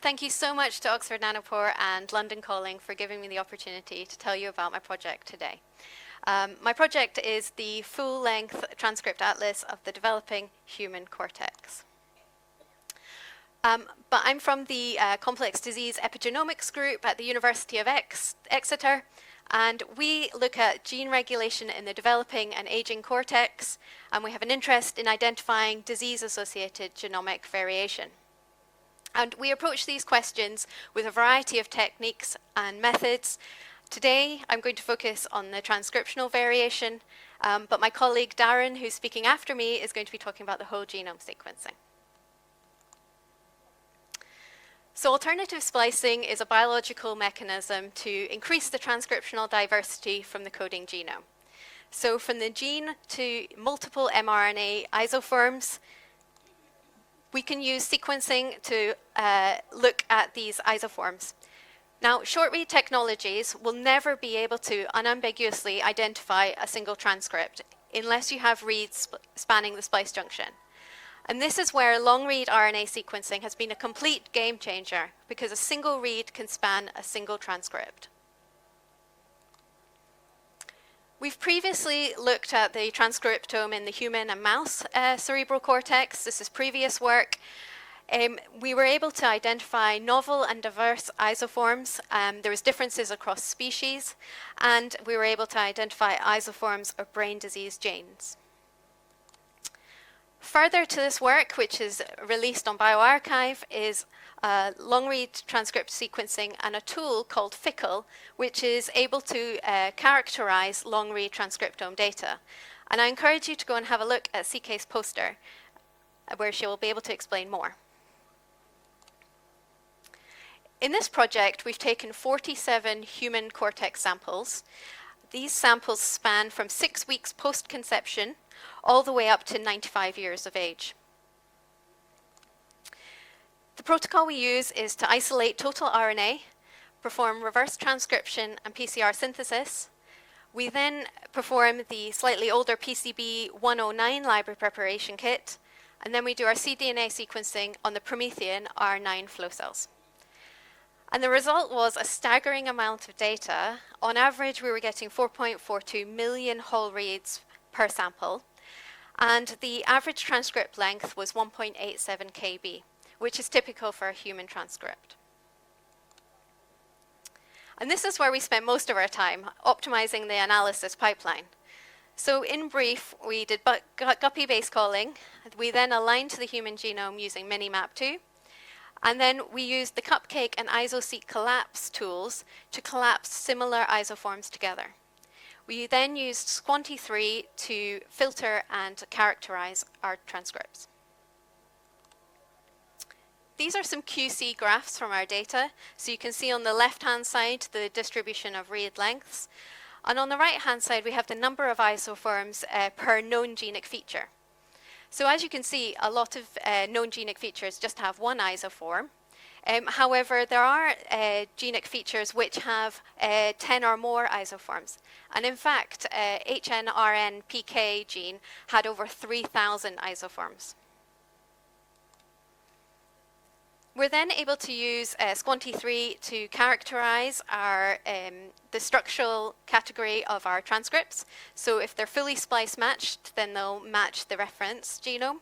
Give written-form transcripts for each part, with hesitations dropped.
thank you so much to Oxford Nanopore and London Calling for giving me the opportunity to tell you about my project today. My project is the full-length transcript atlas of the developing human cortex. But I'm from the Complex Disease Epigenomics group at the University of Exeter, and we look at gene regulation in the developing and aging cortex, and we have an interest in identifying disease-associated genomic variation. And we approach these questions with a variety of techniques and methods. Today, I'm going to focus on the transcriptional variation, but my colleague Darren, who's speaking after me, is going to be talking about the whole genome sequencing. So alternative splicing is a biological mechanism to increase the transcriptional diversity from the coding genome. So from the gene to multiple mRNA isoforms, we can use sequencing to look at these isoforms. Now, short-read technologies will never be able to unambiguously identify a single transcript unless you have reads spanning the splice junction. And this is where long-read RNA sequencing has been a complete game changer, because a single read can span a single transcript. We've previously looked at the transcriptome in the human and mouse cerebral cortex. This is previous work. We were able to identify novel and diverse isoforms. There was differences across species, and we were able to identify isoforms of brain disease genes. Further to this work, which is released on bioRxiv, is long-read transcript sequencing and a tool called FICL, which is able to characterize long-read transcriptome data. And I encourage you to go and have a look at CK's poster, where she will be able to explain more. In this project, we've taken 47 human cortex samples. These samples span from 6 weeks post-conception all the way up to 95 years of age. The protocol we use is to isolate total RNA, perform reverse transcription and PCR synthesis. We then perform the slightly older PCB 109 library preparation kit, and then we do our cDNA sequencing on the PromethION R9 flow cells. And the result was a staggering amount of data. On average, we were getting 4.42 million whole reads per sample, and the average transcript length was 1.87 kb, which is typical for a human transcript. And this is where we spent most of our time, optimizing the analysis pipeline. So in brief, we did guppy base calling. We then aligned to the human genome using Minimap2. And then we used the Cupcake and IsoSeq collapse tools to collapse similar isoforms together. We then used Quanti3 to filter and characterize our transcripts. These are some QC graphs from our data. So you can see on the left-hand side the distribution of read lengths. And on the right-hand side, we have the number of isoforms per known genic feature. So as you can see, a lot of known genic features just have one isoform. However, there are genic features which have 10 or more isoforms. And in fact, HNRNPK gene had over 3,000 isoforms. We're then able to use Squanti3 to characterize the structural category of our transcripts. So if they're fully splice matched, then they'll match the reference genome.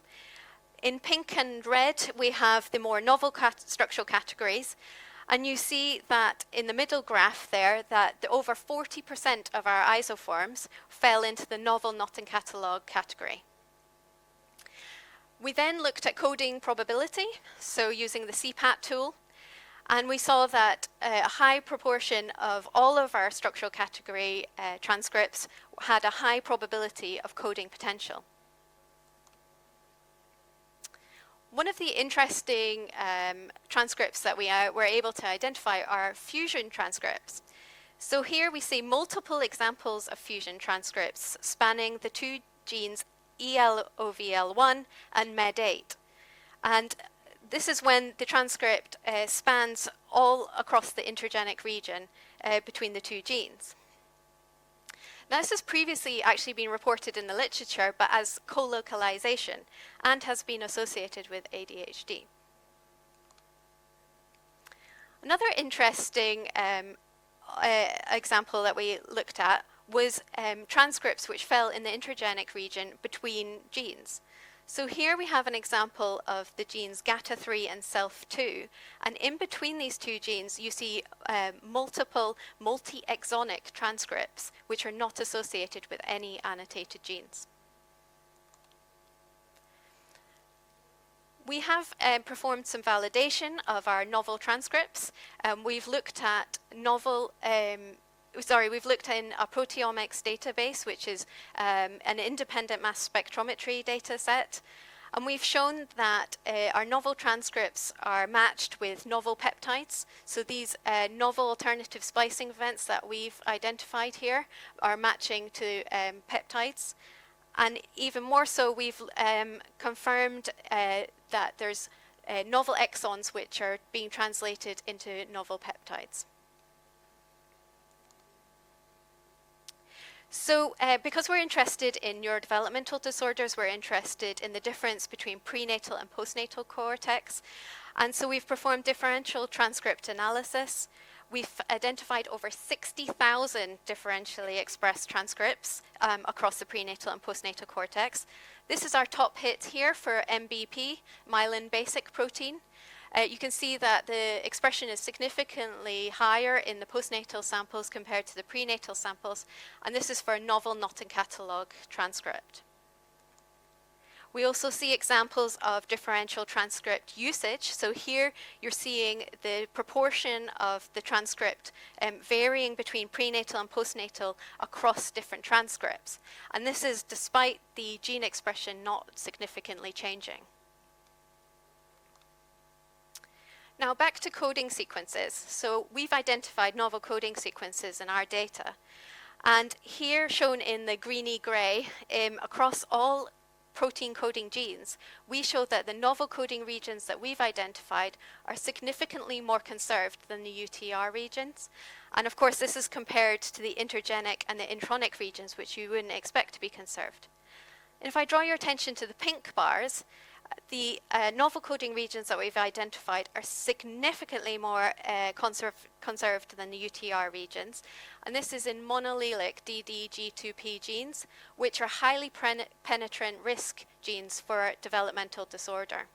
In pink and red, we have the more novel structural categories. And you see that in the middle graph there, that over 40% of our isoforms fell into the novel not in catalog category. We then looked at coding probability, so using the CPAT tool, and we saw that a high proportion of all of our structural category transcripts had a high probability of coding potential. One of the interesting transcripts that we were able to identify are fusion transcripts. So here we see multiple examples of fusion transcripts spanning the two genes ELOVL1 and MED8. And this is when the transcript spans all across the intergenic region between the two genes. Now, this has previously actually been reported in the literature, but as co-localization, and has been associated with ADHD. Another interesting example that we looked at was transcripts which fell in the intergenic region between genes. So here we have an example of the genes GATA3 and SELF2, and in between these two genes you see multiple multi-exonic transcripts which are not associated with any annotated genes. We have performed some validation of our novel transcripts. We've looked at we've looked in a proteomics database, which is an independent mass spectrometry data set. And we've shown that our novel transcripts are matched with novel peptides. So these novel alternative splicing events that we've identified here are matching to peptides. And even more so, we've confirmed that there's novel exons which are being translated into novel peptides. So because we're interested in neurodevelopmental disorders, we're interested in the difference between prenatal and postnatal cortex. And so we've performed differential transcript analysis. We've identified over 60,000 differentially expressed transcripts across the prenatal and postnatal cortex. This is our top hit here for MBP, myelin basic protein. You can see that the expression is significantly higher in the postnatal samples compared to the prenatal samples, and this is for a novel not in catalogue transcript. We also see examples of differential transcript usage. So here you're seeing the proportion of the transcript varying between prenatal and postnatal across different transcripts. And this is despite the gene expression not significantly changing. Now back to coding sequences. So we've identified novel coding sequences in our data. And here shown in the greeny grey, across all protein coding genes, we show that the novel coding regions that we've identified are significantly more conserved than the UTR regions. And of course, this is compared to the intergenic and the intronic regions, which you wouldn't expect to be conserved. And if I draw your attention to the pink bars, the novel coding regions that we've identified are significantly more conserved than the UTR regions. And this is in monoallelic DDG2P genes, which are highly penetrant risk genes for developmental disorder.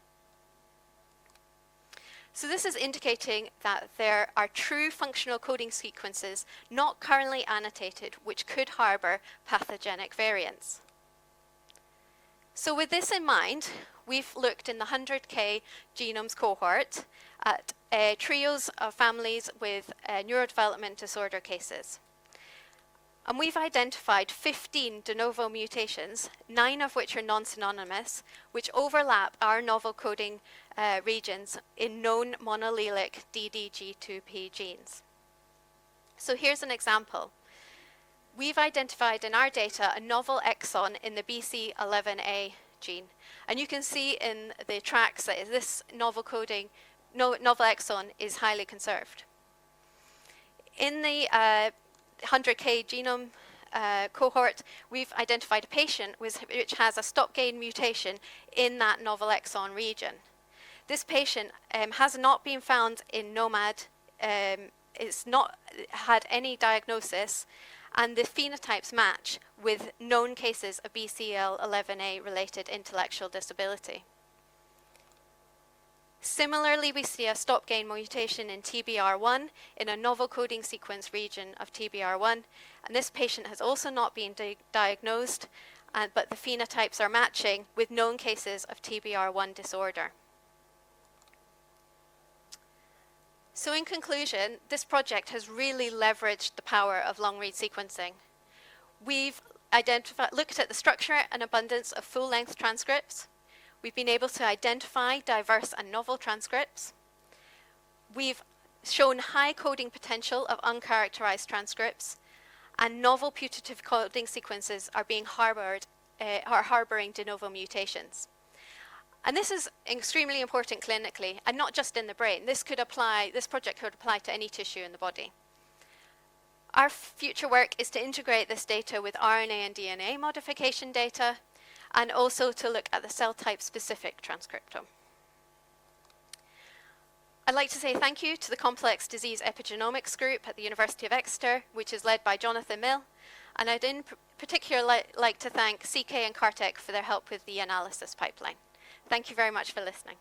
So this is indicating that there are true functional coding sequences not currently annotated, which could harbor pathogenic variants. So with this in mind, we've looked in the 100K genomes cohort at trios of families with neurodevelopment disorder cases. And we've identified 15 de novo mutations, 9 of which are non-synonymous, which overlap our novel coding regions in known monoallelic DDG2P genes. So here's an example. We've identified in our data a novel exon in the BC11A gene. And you can see in the tracks that this novel exon is highly conserved. In the 100K genome cohort, we've identified a patient which has a stop gain mutation in that novel exon region. This patient has not been found in NOMAD, it's not had any diagnosis, and the phenotypes match with known cases of BCL11A related intellectual disability. Similarly, we see a stop gain mutation in TBR1 in a novel coding sequence region of TBR1, and this patient has also not been diagnosed, but the phenotypes are matching with known cases of TBR1 disorder. So in conclusion, this project has really leveraged the power of long-read sequencing. We've looked at the structure and abundance of full-length transcripts. We've been able to identify diverse and novel transcripts. We've shown high coding potential of uncharacterized transcripts, and novel putative coding sequences are being harboring de novo mutations. And this is extremely important clinically, and not just in the brain. This project could apply to any tissue in the body. Our future work is to integrate this data with RNA and DNA modification data, and also to look at the cell type specific transcriptome. I'd like to say thank you to the Complex Disease Epigenomics Group at the University of Exeter, which is led by Jonathan Mill, and I'd in particular like to thank CK and Cortex for their help with the analysis pipeline. Thank you very much for listening.